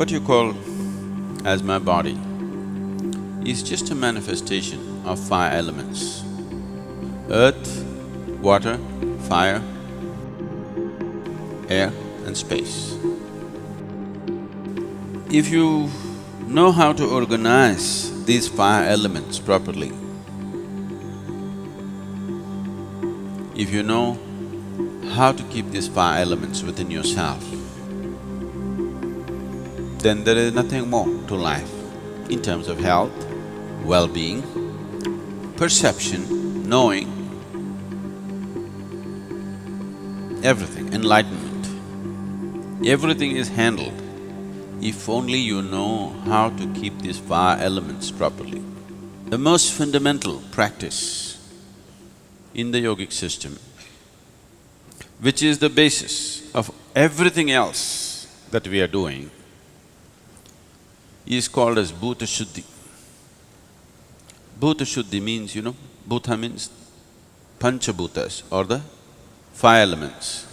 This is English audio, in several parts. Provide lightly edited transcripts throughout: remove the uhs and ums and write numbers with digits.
What you call as my body is just a manifestation of five elements: earth, water, fire, air and space. If you know how to organize these five elements properly, if you know how to keep these five elements within yourself, then there is nothing more to life in terms of health, well-being, perception, knowing, everything, enlightenment. Everything is handled if only you know how to keep these five elements properly. The most fundamental practice in the yogic system, which is the basis of everything else that we are doing, is called as Bhuta Shuddhi. Bhuta Shuddhi means, Bhuta means Panchabhutas or the five elements.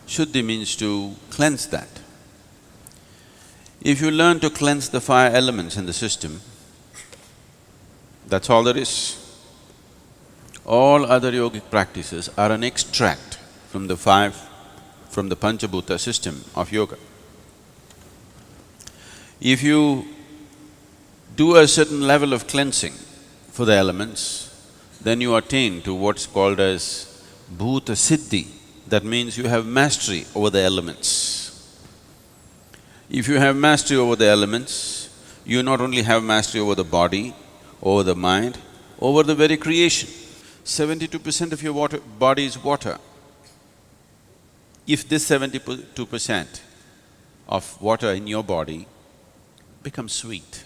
Shuddhi means to cleanse that. If you learn to cleanse the five elements in the system, that's all there is. All other yogic practices are an extract from the Panchabhuta system of yoga. If you do a certain level of cleansing for the elements, then you attain to what's called as Bhuta Shuddhi. That means you have mastery over the elements. If you have mastery over the elements, you not only have mastery over the body, over the mind, over the very creation. 72% of your body is water. If this 72% of water in your body becomes sweet,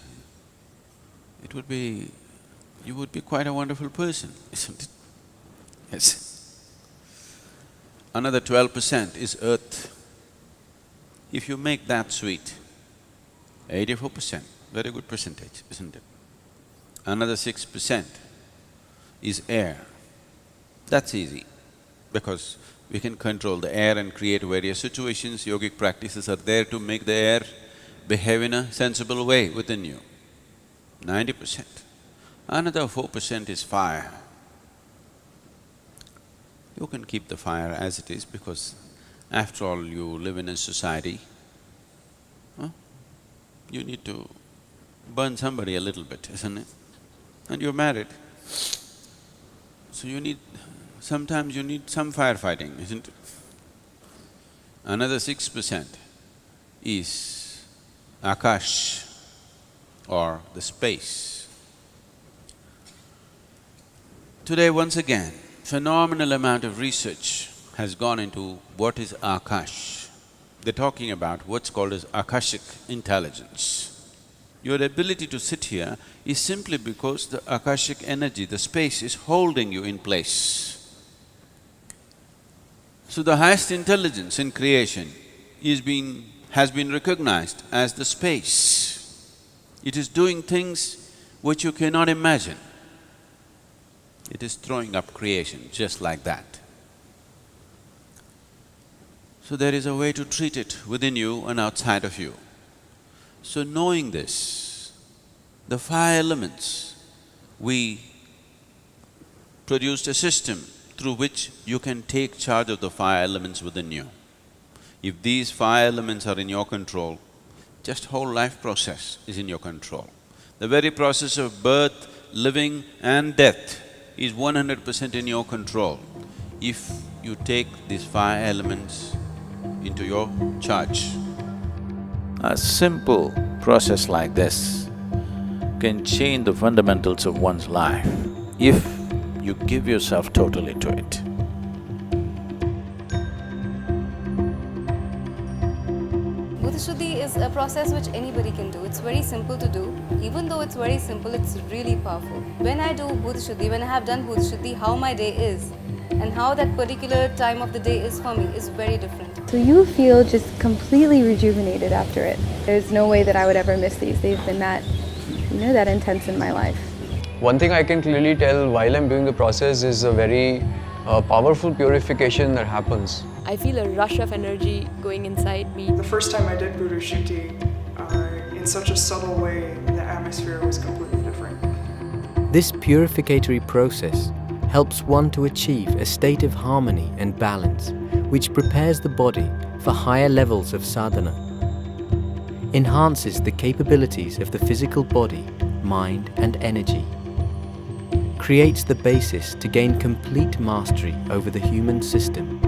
you would be quite a wonderful person, isn't it? Yes. Another 12% is earth. If you make that sweet, 84%, very good percentage, isn't it? Another 6% is air. That's easy, because we can control the air and create various situations. Yogic practices are there to make the air behave in a sensible way within you, 90%. Another 4% is fire. You can keep the fire as it is because after all you live in a society, you need to burn somebody a little bit, isn't it? And you're married, so sometimes you need some firefighting, isn't it? Another 6% is Akash or the space. Today, once again, phenomenal amount of research has gone into what is Akash. They're talking about what's called as Akashic intelligence. Your ability to sit here is simply because the Akashic energy, the space is holding you in place. So the highest intelligence in creation has been recognized as the space. It is doing things which you cannot imagine. It is throwing up creation just like that. So there is a way to treat it within you and outside of you. So knowing this, the five elements, we produced a system through which you can take charge of the five elements within you. If these five elements are in your control, just whole life process is in your control. The very process of birth, living and death is 100% in your control if you take these five elements into your charge. A simple process like this can change the fundamentals of one's life if you give yourself totally to it. Bhuta Shuddhi is a process which anybody can do. It's very simple to do. Even though it's very simple, it's really powerful. When I do Bhuta Shuddhi, when I have done Bhuta Shuddhi, how my day is and how that particular time of the day is for me is very different. So you feel just completely rejuvenated after it. There's no way that I would ever miss these. They've been that intense in my life. One thing I can clearly tell while I'm doing the process is a very powerful purification that happens. I feel a rush of energy going inside me. The first time I did Bhuta Shuddhi, in such a subtle way, the atmosphere was completely different. This purificatory process helps one to achieve a state of harmony and balance, which prepares the body for higher levels of sadhana, enhances the capabilities of the physical body, mind and energy, creates the basis to gain complete mastery over the human system,